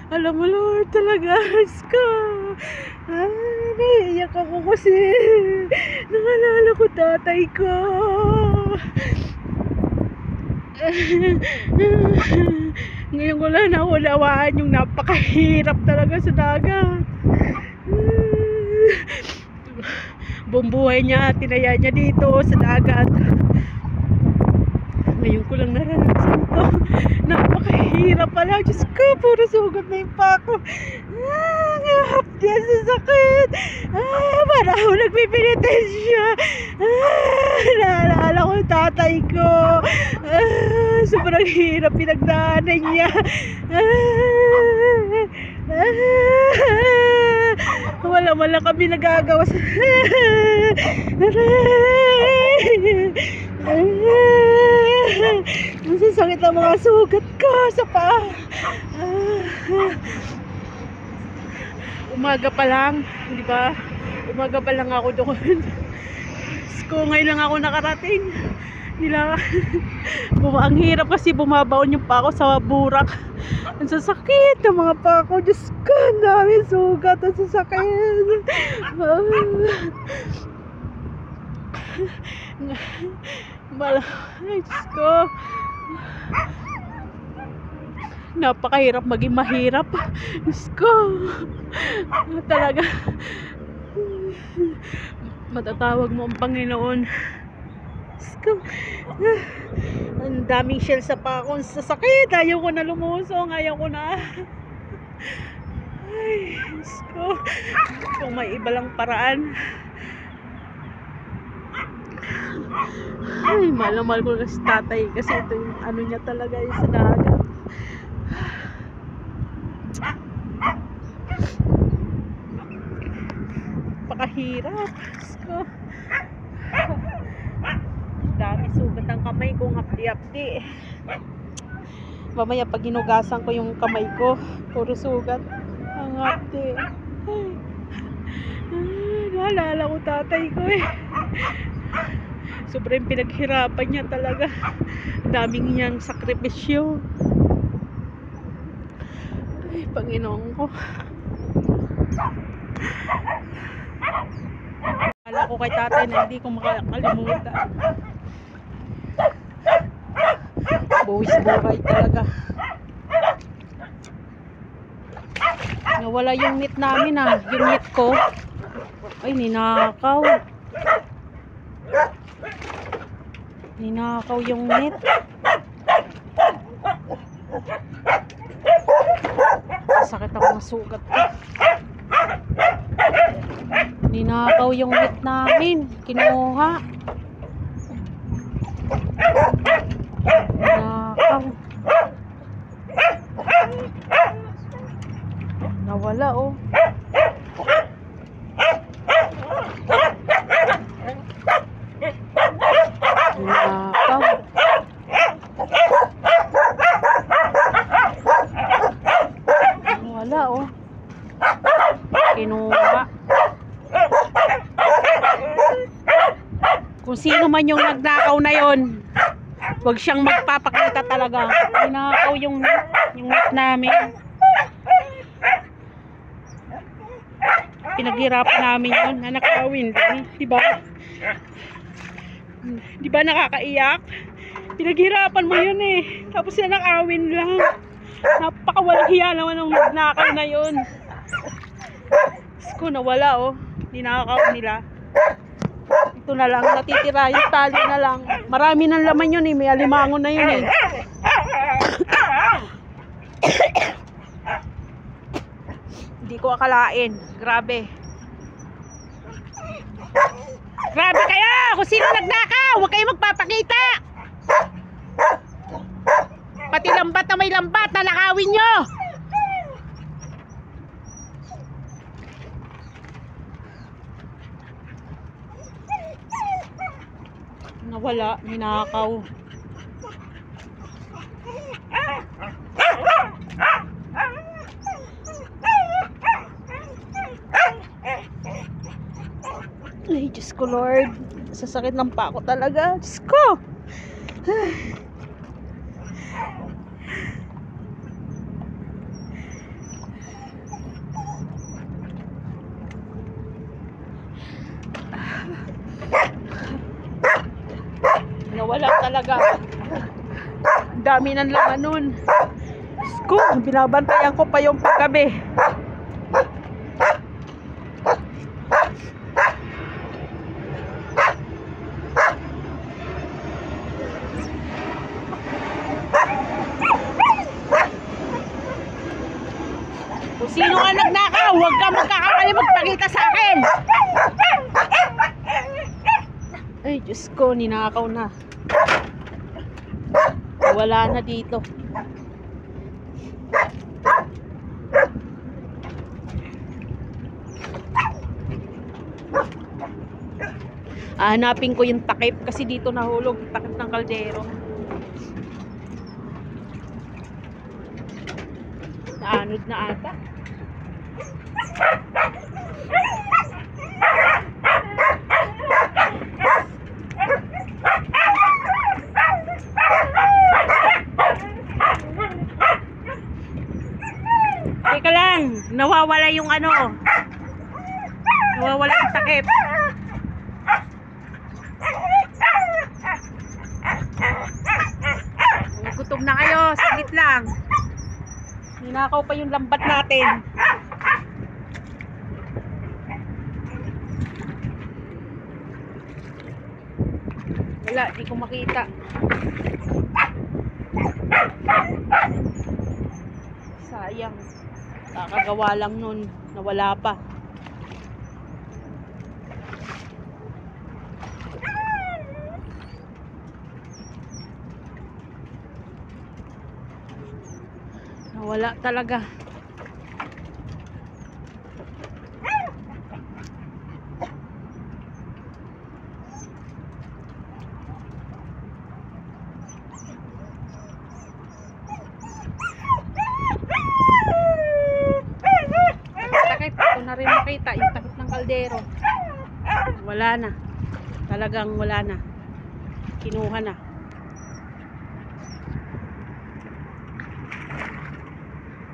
Alam mo Lord talaga, Diyos ko. Naiiyak ako kasi naalala ko tatay ko. Ngayon ko lang naunawaan yung napakahirap talaga sa dagat. Buong buhay niya, tinaya niya dito sa dagat. Ngayon ko lang naranasan to. Napakahirap pala. Diyos ko, puro sugat na yung pako. Hapdi sa sakit. Para ako nagpipinitensya. Naalala ko yung tatay ko. Sobrang hirap pinagdaanan niya. Wala kami nagagawa sa... Masasakit ang mga sugat ko sa paa. Umaga pa lang, di ba? Umaga pa lang ako doon. Ngayon lang ako nakarating. Ang hirap kasi bumabaon yung pako sa burak. Ang sasakit ng mga pako. Diyos ko, ang dami sugat. Ang sasakit. Ay, Diyos ko. Napakahirap maging mahirap. Diyos ko. Talaga. Matatawag mo ang Panginoon. Diyos ko. Ang daming shell sa pako. Sa sakit. Ayaw ko na lumusong. Ayaw ko na. Ay, Diyos ko. Kung may iba lang paraan. Ay, mahal ko na si tatay. Kasi ito yung ano niya talaga yung sa dagat. Pakahirap. Diyos ko. Dami sugat ang kamay ko, hapdi-hapdi. Mamaya pag hinugasan ko yung kamay ko, puro sugat. Ang hapdi. Naalala ko tatay ko eh. Sobrang pinaghirapan niya talaga. Daming niyang sakripisyo. Ay, Panginoon ko. Akala ko kay tatay na hindi ko makakalimutan. Buwis buhay talaga. Nawala yung net namin ah. Yung net ko. Ay, ninakaw. Ninakaw yung net. Sakit ako ng sugat ko. Ninakaw yung net namin. Kinuha. Ninakaw. Nawala oh. Ninakaw. Wala oh. Kinuha. Kung sino man yung nagnakaw na yon, huwag siyang magpapakita talaga. Ninakaw yung net namin. Pinaghirapan namin yun. Nakakawin din. Diba? Diba nakakaiyak? Pinaghirapan mo yun eh. Tapos yan nakawin lang. Napakawalang hiya naman ng nagnakaw na yun. Ko nawala oh. Ninakaw nila. Ito na lang natitira, yung tali na lang. Marami ng laman yun eh, may alimango na yun eh. Hindi ko akalain. Grabe. Grabe kayo! Kung sino nagnakaw, huwag kayo magpapakita. Pati lambat na may lambat na nakawin nyo. Nawala, ninakaw. Ay, Diyos ko Lord. Sasakit ng pako talaga. Diyos ko. talaga. Ang dami ng laman nun. Diyos ko, binabantayan ko pa yung paggabi. Kung sino nga nagnakaw, huwag ka magkakamali magpakita sa akin. Ay, Diyos ko, ninakaw na. Wala na dito. Hanapin ko yung takip kasi dito nahulog yung takip ng kaldero. Naanod na ata. Teka lang, nawawala yung ano. Nawawala yung takip. Gutom na kayo, saglit lang. Ninakaw pa yung lambat natin. Wala, di ko makita. Sayang. Kakagawa lang nun, nawala pa. Nawala talaga. Takip, ito na rin makita yung takip ng kaldero. Wala na. Talagang wala na. Kinuha na.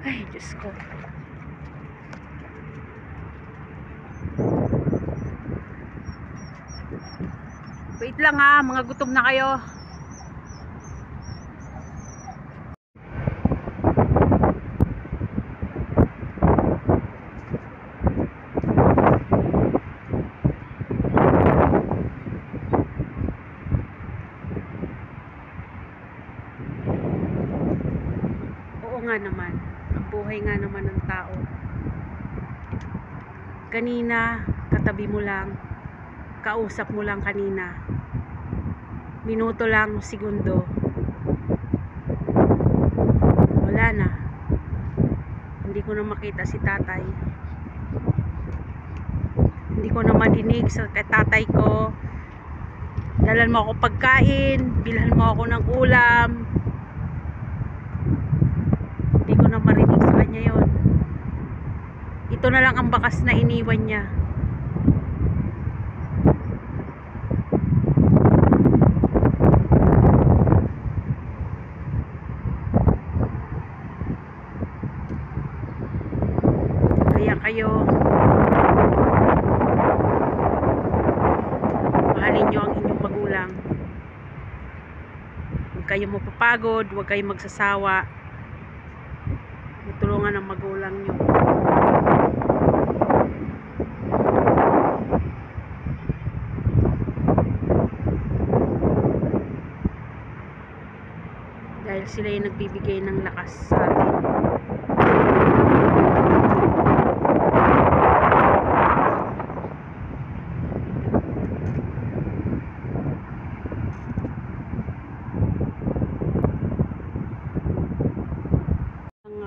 Ay, Diyos ko. Wait lang ha, mga gutom na kayo. Oo nga naman. Buhay nga naman ng tao. Kanina, katabi mo lang, kausap mo lang kanina. Minuto lang, segundo. Wala na. Hindi ko na makita si tatay. Hindi ko na madinig sa tatay ko. Dalan mo ako pagkain, bilhan mo ako ng ulam. Hindi ko na marinig sa kanya yon. Ito na lang ang bakas na iniwan niya. Kaya kayo, mahalin nyo ang inyong magulang. Huwag kayong mapapagod, huwag kayong magsasawa. Tulungan ang magulang nyo. Dahil sila yung nagbibigay ng lakas sa atin.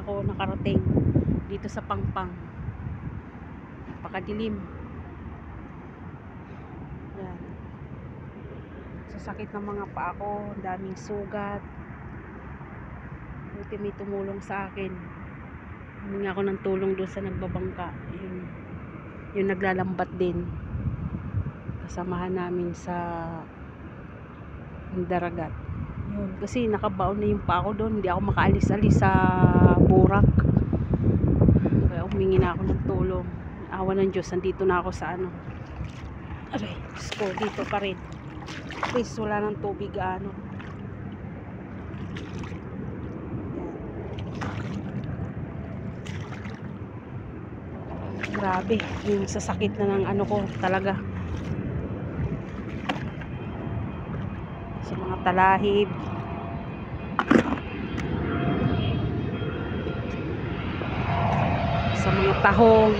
Ako nakarating dito sa Pangpang. Napakadilim. Yan. Sasakit ng mga paa ko, daming sugat. Buti may tumulong sa akin. Humingi ako ng tulong doon sa nagbabangka. Yung naglalambat din. Kasamahan namin sa Daragat. Yun, kasi nakabaon na yung paa ko doon. Hindi ako makaalis-alis sa burak. Kaya humingi na ako ng tulong. Awa ng Diyos, nandito na ako sa ano. Aray, Diyos ko, dito pa rin. Please, wala ng tubig ano. Grabe, yung sasakit na ng ano ko talaga. Sa mga talahib. Sa mga tahong.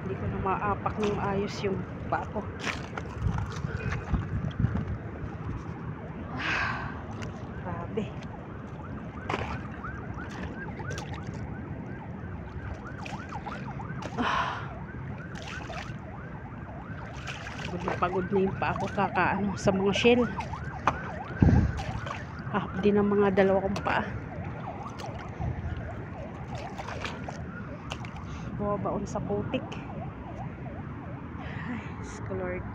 Hindi ko na maapak ng ayos yung paa ko. Grabe. Pagod na yung paa ko kakaano sa mga shell. Din ang mga dalawa kong paa. Bumabaon sa putik. Ay, Lord.